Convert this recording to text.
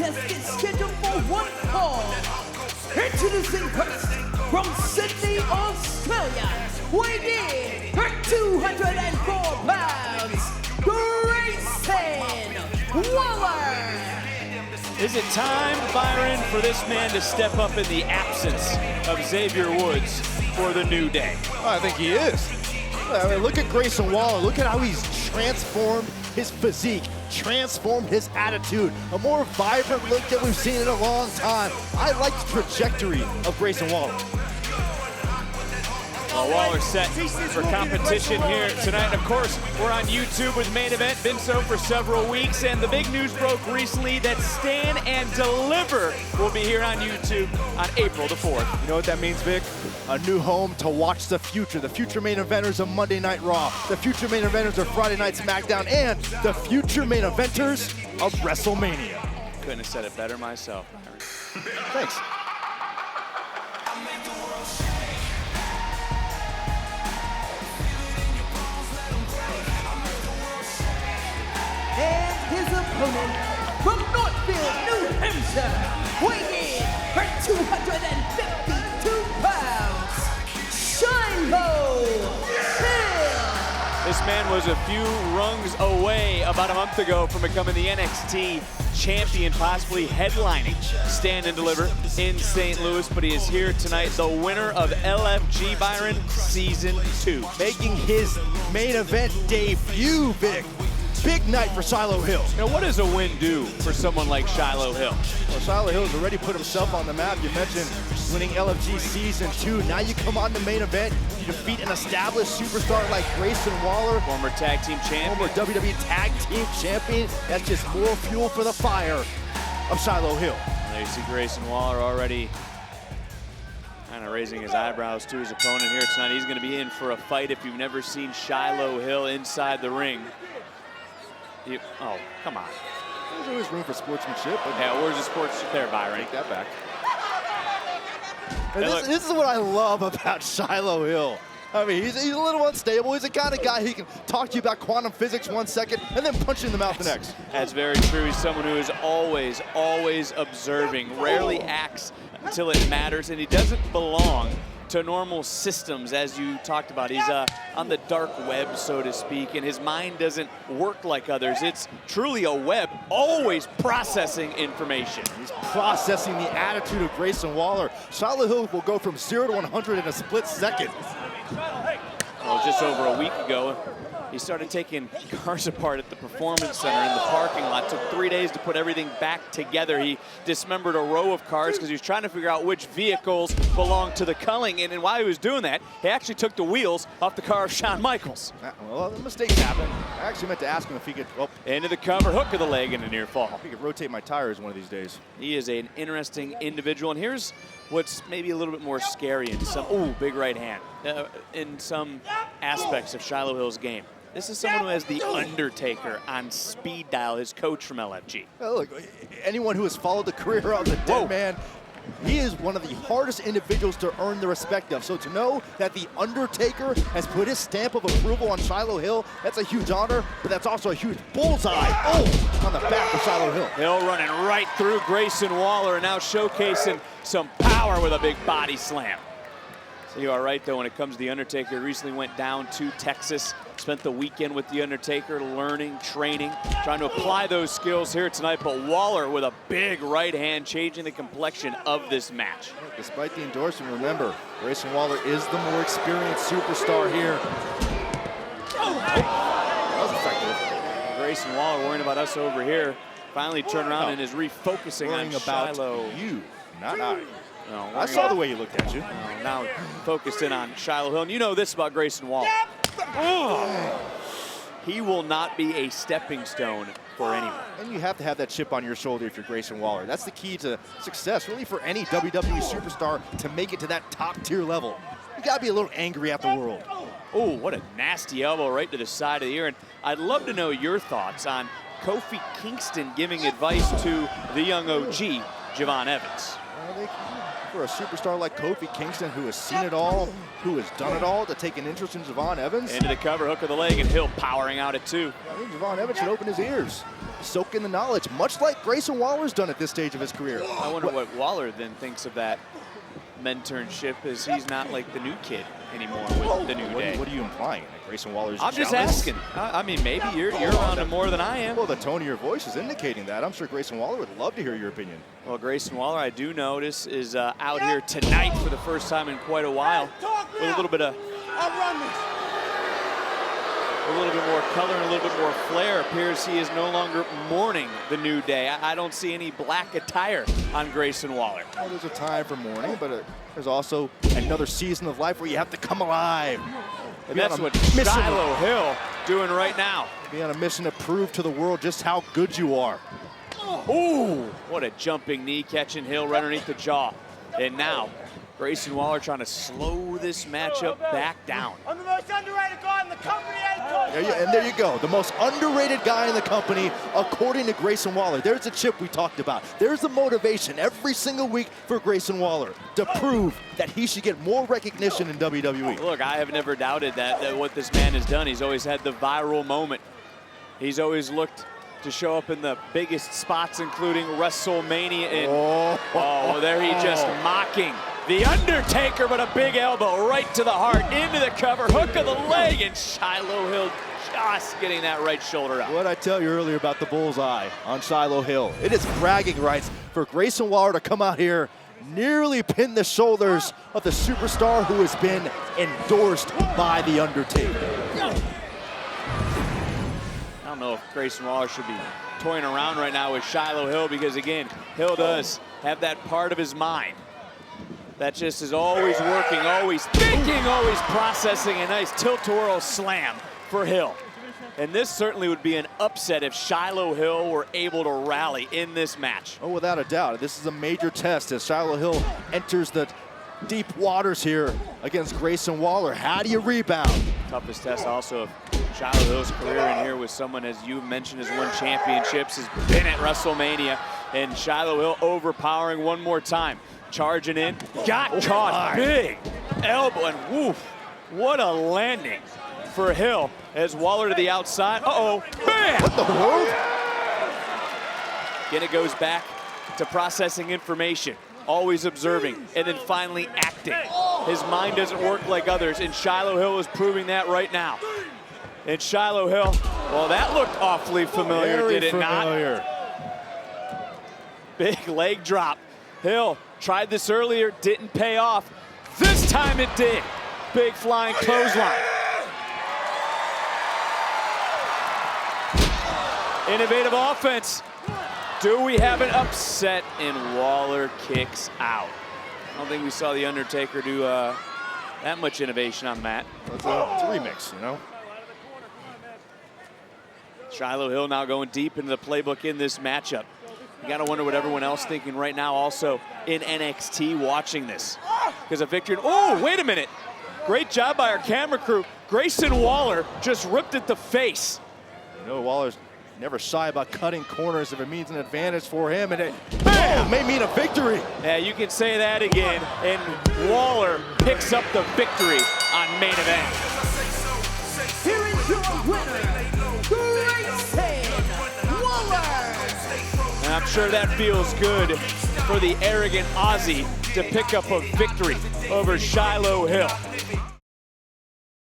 contest is scheduled for one fall. Introducing first, from Sydney, Australia, weighing in at 204 pounds, Grayson Waller. Is it time, Byron, for this man to step up in the absence of Xavier Woods for the New Day? I think he is. I mean, look at Grayson Waller. Look at how he's transformed his physique, transformed his attitude. A more vibrant look that we've seen in a long time. I like the trajectory of Grayson Waller. Well, Waller's set for competition here tonight. And of course, we're on YouTube with Main Event. Been so for several weeks. And the big news broke recently that Stand and Deliver will be here on YouTube on April the 4th. You know what that means, Vic? A new home to watch the future. The future main eventers of Monday Night Raw. The future main eventers of Friday Night SmackDown. And the future main eventers of WrestleMania. Couldn't have said it better myself, Byron. Thanks. And his opponent from Northfield, New Hampshire, weighing in at 252 pounds, Shiloh Hill. This man was a few rungs away about a month ago from becoming the NXT champion, possibly headlining Stand and Deliver in St. Louis, but he is here tonight, the winner of LFG, Byron, Season 2. Making his main event debut, Vic. Big night for Shiloh Hill. Now, what does a win do for someone like Shiloh Hill? Well, Shiloh Hill's already put himself on the map. You mentioned winning LFG Season 2. Now you come on the main event, you defeat an established superstar like Grayson Waller. Former tag team champion. Former WWE Tag Team Champion. That's just more fuel for the fire of Shiloh Hill. There you see Grayson Waller already kind of raising his eyebrows to his opponent here tonight. He's going to be in for a fight if you've never seen Shiloh Hill inside the ring. Oh, come on. There's always room for sportsmanship. But yeah, where's the sportsmanship there, Byron? Take that back. This is what I love about Shiloh Hill. I mean, he's a little unstable. He's the kind of guy he can talk to you about quantum physics 1 second and then punch you in the mouth the next. That's very true. He's someone who is always observing, rarely acts until it matters, and he doesn't belong to normal systems, as you talked about. He's on the dark web, so to speak, and his mind doesn't work like others. It's truly a web, always processing information. He's processing the attitude of Grayson Waller. Shiloh Hill will go from 0 to 100 in a split second. Well, just over a week ago, he started taking cars apart at the Performance Center in the parking lot. Took 3 days to put everything back together. He dismembered a row of cars because he was trying to figure out which vehicles belonged to the culling. And while he was doing that, he actually took the wheels off the car of Shawn Michaels. Well, mistakes happen. I actually meant to ask him if he could, into the cover, hook of the leg, and a near fall. He could rotate my tires one of these days. He is an interesting individual. And here's what's maybe a little bit more scary in some, big right hand, in some aspects of Shiloh Hill's game. This is someone who has The Undertaker on speed dial, his coach from LFG. Well, look, anyone who has followed the career of the dead man, he is one of the hardest individuals to earn the respect of. So to know that The Undertaker has put his stamp of approval on Shiloh Hill, that's a huge honor, but that's also a huge bullseye on the back of Shiloh Hill. Hill running right through Grayson Waller and now showcasing some power with a big body slam. So you are right, though, when it comes to The Undertaker. He recently went down to Texas, spent the weekend with The Undertaker, learning, training, trying to apply those skills here tonight. But Waller with a big right hand, changing the complexion of this match. Despite the endorsement, remember, Grayson Waller is the more experienced superstar here. That was effective. Grayson Waller worrying about us over here. Finally turned around and is refocusing on Shiloh. You, not I. No, I saw the way you looked at you. Now focused in on Shiloh Hill. And you know this about Grayson Waller. He will not be a stepping stone for anyone. And you have to have that chip on your shoulder if you're Grayson Waller. That's the key to success, really, for any WWE superstar to make it to that top tier level. You gotta be a little angry at the world. Oh, what a nasty elbow right to the side of the ear. And I'd love to know your thoughts on Kofi Kingston giving advice to the young OG, Javon Evans. for a superstar like Kofi Kingston, who has seen it all, who has done it all, to take an interest in Javon Evans. Into the cover, hook of the leg, and Hill powering out at 2. I think Javon Evans should open his ears, soak in the knowledge, much like Grayson Waller's done at this stage of his career. I wonder what Waller then thinks of that mentorship, as he's not like the new kid anymore with the New Day. What are you implying? That Grayson Waller's I'm just jealous? asking. I mean, maybe you're around him more than I am. Well, the tone of your voice is indicating that. I'm sure Grayson Waller would love to hear your opinion. Well, Grayson Waller, I do notice, is out here tonight for the first time in quite a while with a little bit of, a little bit more color and a little bit more flair. Appears he is no longer mourning the New Day. I don't see any black attire on Grayson Waller. Well, there's a time for mourning, but there's also another season of life where you have to come alive. And that's what Shiloh Hill doing right now. Be on a mission to prove to the world just how good you are. Ooh, what a jumping knee, catching Hill right underneath the jaw. And now, Grayson Waller trying to slow this matchup back down. I'm the most underrated guy in the company, And there you go, the most underrated guy in the company, according to Grayson Waller. There's the chip we talked about. There's the motivation every single week for Grayson Waller to prove that he should get more recognition in WWE. Look, I have never doubted that what this man has done. He's always had the viral moment. He's always looked to show up in the biggest spots, including WrestleMania. And there he just mocking The Undertaker, but a big elbow right to the heart, into the cover, hook of the leg, and Shiloh Hill just getting that right shoulder out. What I tell you earlier about the bullseye on Shiloh Hill, it is bragging rights for Grayson Waller to come out here, nearly pin the shoulders of the superstar who has been endorsed by The Undertaker. I don't know if Grayson Waller should be toying around right now with Shiloh Hill, because again, Hill does have that part of his mind that just is always working, always thinking, always processing. A nice tilt-to-whirl slam for Hill. And this certainly would be an upset if Shiloh Hill were able to rally in this match. Oh, without a doubt. This is a major test as Shiloh Hill enters the deep waters here against Grayson Waller. How do you rebound? Toughest test also of Shiloh Hill's career in here with someone, as you mentioned, has won championships, has been at WrestleMania, and Shiloh Hill overpowering one more time. Charging in, got caught, big elbow, and woof, what a landing for Hill as Waller to the outside. Uh-oh, bam! What the world? Again, it goes back to processing information, always observing, and then finally acting. His mind doesn't work like others, and Shiloh Hill is proving that right now. And Shiloh Hill, well, that looked awfully familiar, did it not? Big leg drop. Hill tried this earlier, didn't pay off. This time it did. Big flying clothesline. Innovative offense. Do we have an upset? And Waller kicks out. I don't think we saw The Undertaker do that much innovation on that. It's a remix, you know? Shiloh Hill now going deep into the playbook in this matchup. You gotta wonder what everyone else thinking right now also in NXT watching this. Because a victory, oh, wait a minute. Great job by our camera crew. Grayson Waller just ripped at the face. You know, Waller's never shy about cutting corners if it means an advantage for him, and it may mean a victory. Yeah, you can say that again, and Waller picks up the victory on main event. Here is your winner, Grayson Waller. And I'm sure that feels good for the arrogant Aussie to pick up a victory over Shiloh Hill.